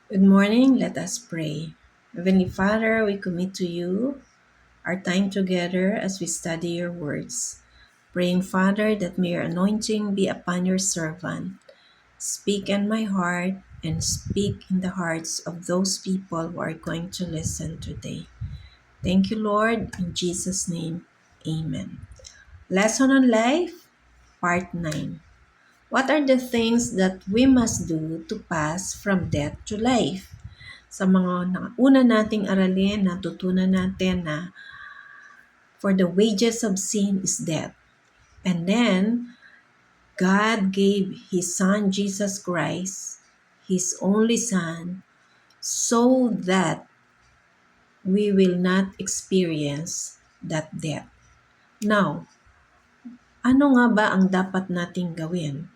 Good morning. Let us pray. Heavenly Father, we commit to you our time together as we study your words. Praying, Father, that may your anointing be upon your servant. Speak in my heart and speak in the hearts of those people who are going to listen today. Thank you, Lord. In Jesus' name, amen. Lesson on Life, Part 9. What are the things that we must do to pass from death to life? Sa mga una nating aralin, natutunan natin na for the wages of sin is death. And then, God gave His Son, Jesus Christ, His only Son, so that we will not experience that death. Now, ano nga ba ang dapat nating gawin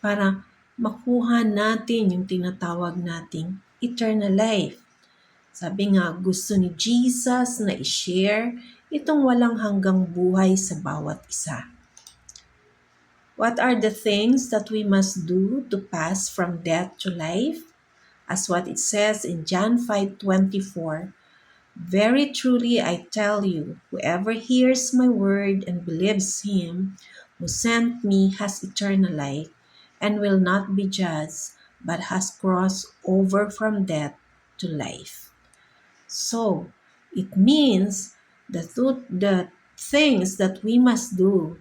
para makuha natin yung tinatawag nating eternal life? Sabi nga, gusto ni Jesus na i-share itong walang hanggang buhay sa bawat isa. What are the things that we must do to pass from death to life? As what it says in John 5:24, "Very truly I tell you, whoever hears my word and believes him who sent me has eternal life and will not be judged, but has crossed over from death to life." So, it means the things that we must do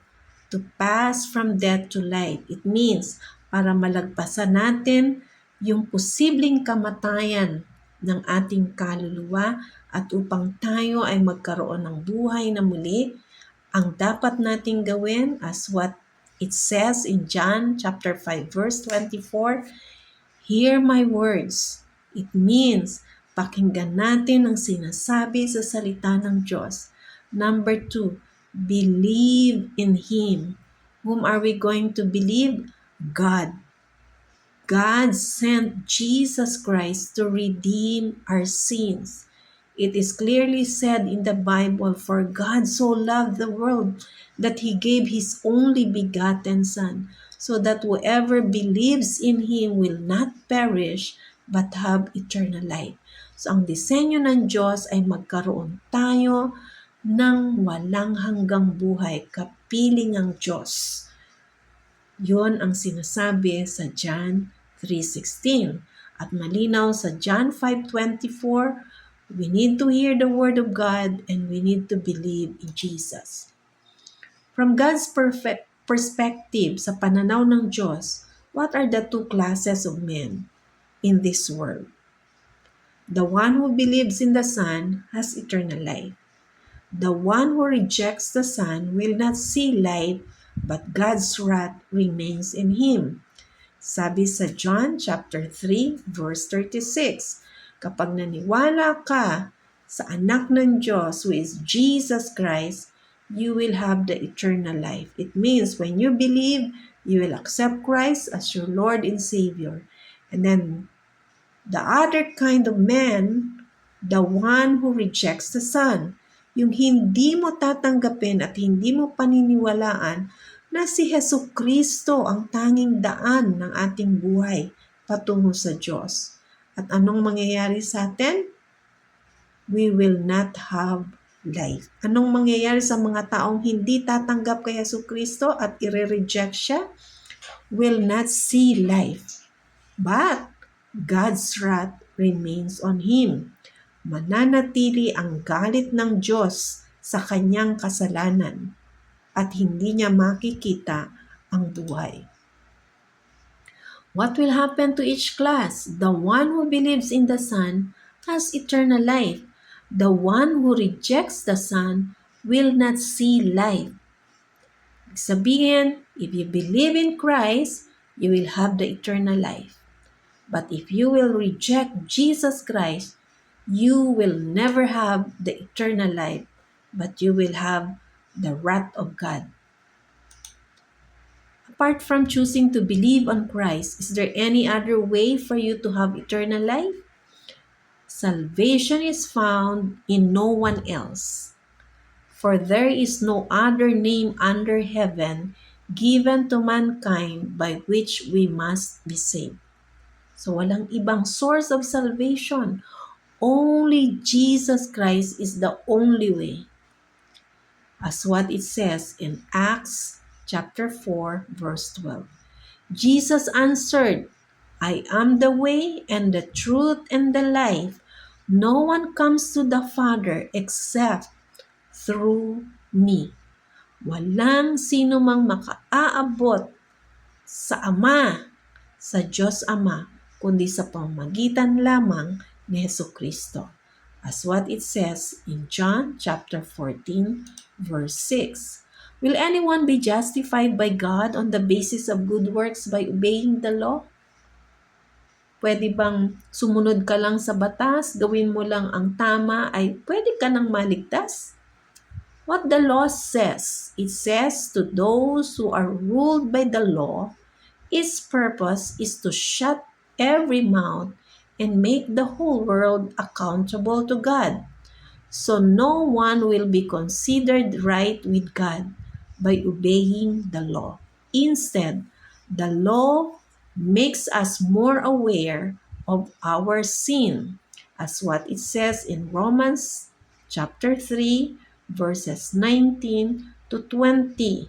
to pass from death to life. It means para malagpasan natin yung posibleng kamatayan ng ating kaluluwa at upang tayo ay magkaroon ng buhay na muli, ang dapat nating gawin as what it says in John chapter 5 verse 24, "Hear my words." It means pakinggan natin ang sinasabi sa salita ng Diyos. Number 2, believe in Him. Whom are we going to believe? God. God sent Jesus Christ to redeem our sins. It is clearly said in the Bible, "For God so loved the world that He gave His only begotten Son, so that whoever believes in Him will not perish, but have eternal life." So ang disenyo ng Diyos ay magkaroon tayo ng walang hanggang buhay, kapiling ang Diyos. Yon ang sinasabi sa John 3:16. At malinaw sa John 5:24, we need to hear the word of God and we need to believe in Jesus. From God's perfect perspective sa pananaw ng Diyos, what are the two classes of men in this world? The one who believes in the Son has eternal life. The one who rejects the Son will not see life, but God's wrath remains in him. Sabi sa John chapter 3 verse 36, kapag naniwala ka sa anak ng Diyos who is Jesus Christ, you will have the eternal life. It means when you believe, you will accept Christ as your Lord and Savior. And then the other kind of man, the one who rejects the Son, yung hindi mo tatanggapin at hindi mo paniniwalaan na si Hesus Kristo ang tanging daan ng ating buhay patungo sa Diyos. At anong mangyayari sa atin? We will not have life. Anong mangyayari sa mga taong hindi tatanggap kay Hesus Kristo at i-reject siya? Will not see life. But God's wrath remains on him. Mananatili ang galit ng Diyos sa kanyang kasalanan at hindi niya makikita ang buhay. What will happen to each class? The one who believes in the Son has eternal life. The one who rejects the Son will not see life. Sabihin, if you believe in Christ, you will have the eternal life. But if you will reject Jesus Christ, you will never have the eternal life, but you will have the wrath of God. Apart from choosing to believe on Christ, is there any other way for you to have eternal life? Salvation is found in no one else. For there is no other name under heaven given to mankind by which we must be saved. So walang ibang source of salvation. Only Jesus Christ is the only way. As what it says in Acts chapter 4 verse 12. Jesus answered, I am the way and the truth and the life. No one comes to the Father except through me. Walang sino mang makaaabot sa Ama, sa Diyos Ama, kundi sa pamamagitan lamang ni Jesucristo. As what it says in John chapter 14 verse 6. Will anyone be justified by God on the basis of good works by obeying the law? Pwede bang sumunod ka lang sa batas, gawin mo lang ang tama, ay pwede ka nang maligtas? What the law says, it says to those who are ruled by the law, its purpose is to shut every mouth and make the whole world accountable to God. So no one will be considered right with God by obeying the law. Instead, the law makes us more aware of our sin, as what it says in Romans chapter 3 verses 19 to 20.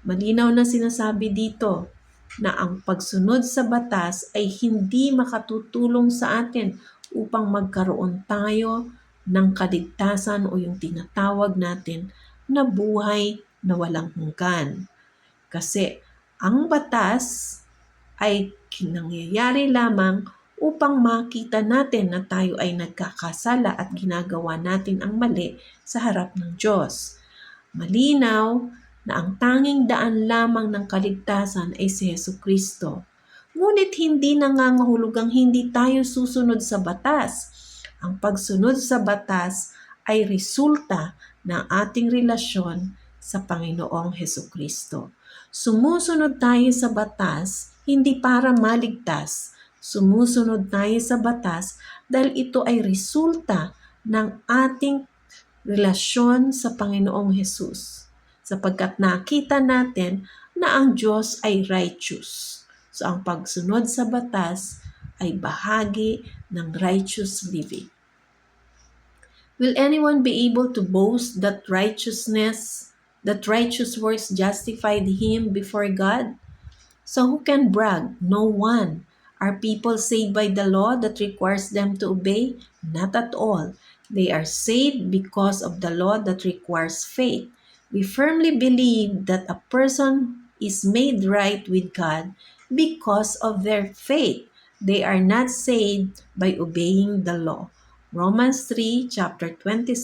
Malinaw na sinasabi dito na ang pagsunod sa batas ay hindi makatutulong sa atin upang magkaroon tayo ng kaligtasan o yung tinatawag natin na buhay na walang hanggan. Kasi ang batas ay nangyayari lamang upang makita natin na tayo ay nagkakasala at ginagawa natin ang mali sa harap ng Diyos. Malinaw na ang tanging daan lamang ng kaligtasan ay si Jesucristo. Ngunit hindi nangangahulugang hindi tayo susunod sa batas. Ang pagsunod sa batas ay resulta ng ating relasyon sa Panginoong Jesucristo. Sumusunod tayo sa batas hindi para maligtas. Sumusunod tayo sa batas dahil ito ay resulta ng ating relasyon sa Panginoong Hesus. Sapagkat nakita natin na ang Diyos ay righteous. So ang pagsunod sa batas ay bahagi ng righteous living. Will anyone be able to boast that righteous works justified him before God? So who can brag? No one. Are people saved by the law that requires them to obey? Not at all. They are saved because of the law that requires faith. We firmly believe that a person is made right with God because of their faith. They are not saved by obeying the law. Romans 3, chapter 3,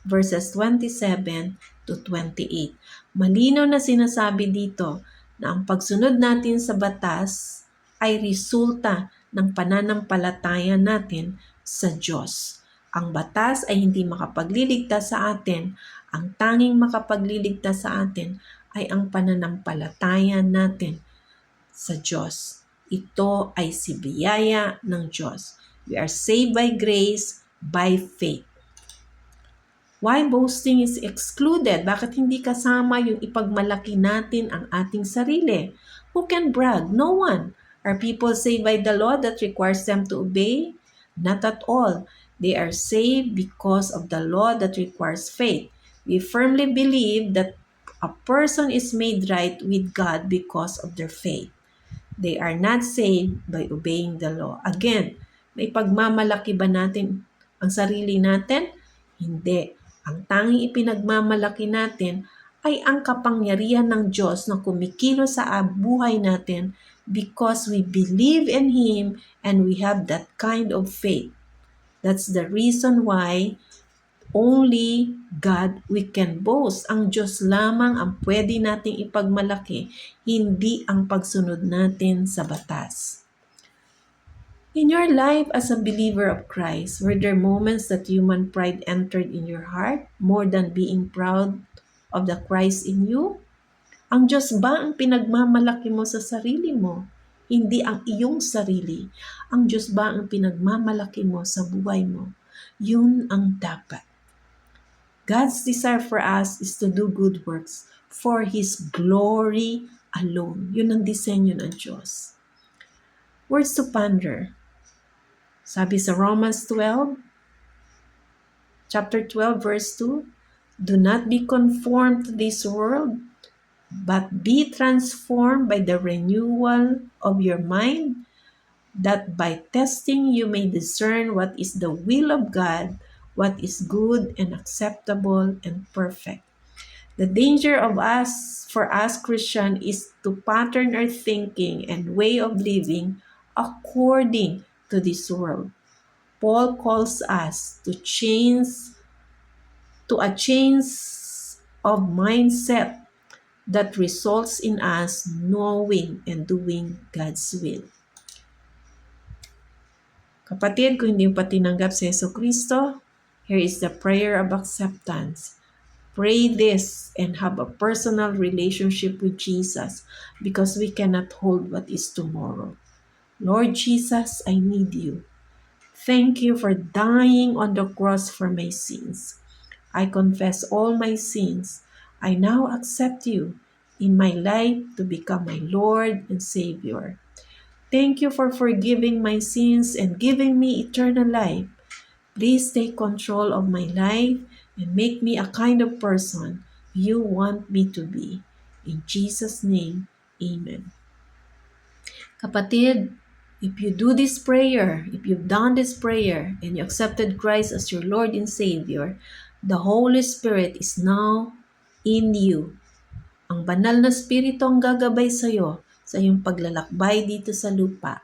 verses 27 to 28. Malinaw na sinasabi dito na ang pagsunod natin sa batas ay resulta ng pananampalataya natin sa Diyos. Ang batas ay hindi makapagliligtas sa atin. Ang tanging makapagliligtas sa atin ay ang pananampalataya natin sa Diyos. Ito ay si biyaya ng Diyos. We are saved by grace, by faith. Why boasting is excluded? Bakit hindi kasama yung ipagmalaki natin ang ating sarili? Who can brag? No one. Are people saved by the law that requires them to obey? Not at all. They are saved because of the law that requires faith. We firmly believe that a person is made right with God because of their faith. They are not saved by obeying the law. Again, may pagmamalaki ba natin ang sarili natin? Hindi. Ang tanging ipinagmamalaki natin ay ang kapangyarihan ng Diyos na kumikilos sa buhay natin because we believe in Him and we have that kind of faith. That's the reason why only God we can boast. Ang Diyos lamang ang pwede nating ipagmalaki, hindi ang pagsunod natin sa batas. In your life as a believer of Christ, were there moments that human pride entered in your heart more than being proud of the Christ in you? Ang Diyos ba ang pinagmamalaki mo sa sarili mo? Hindi ang iyong sarili. Ang Diyos ba ang pinagmamalaki mo sa buhay mo? Yun ang dapat. God's desire for us is to do good works for His glory alone. Yun ang disenyo ng Diyos. Words to ponder. Sabi sa Romans 12, chapter 12, verse 2, do not be conformed to this world, but be transformed by the renewal of your mind, that by testing you may discern what is the will of God, what is good and acceptable and perfect. The danger for us Christian is to pattern our thinking and way of living according to this world. Paul calls us to a change of mindset that results in us knowing and doing God's will. Kapatid, kung hindi mo pa tinanggap si Yesu Kristo, here is the prayer of acceptance. Pray this and have a personal relationship with Jesus because we cannot hold what is tomorrow. Lord Jesus, I need you. Thank you for dying on the cross for my sins. I confess all my sins. I now accept you in my life to become my Lord and Savior. Thank you for forgiving my sins and giving me eternal life. Please take control of my life and make me a kind of person you want me to be. In Jesus' name, Amen. Kapatid, if you do this prayer, if you've done this prayer and you accepted Christ as your Lord and Savior, the Holy Spirit is now in you. Ang banal na Espiritu ang gagabay sa iyo sa iyong paglalakbay dito sa lupa.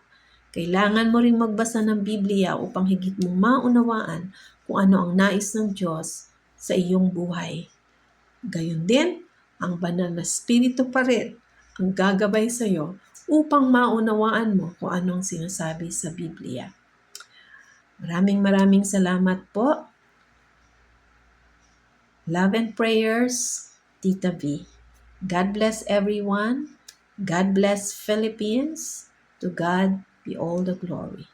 Kailangan mo ring magbasa ng Biblia upang higit mong maunawaan kung ano ang nais ng Diyos sa iyong buhay. Gayon din, ang banal na Espiritu pa rin ang gagabay sa iyo upang maunawaan mo kung anong sinasabi sa Biblia. Maraming salamat po. Love and prayers, Tita V. God bless everyone. God bless Philippines. To God be all the glory.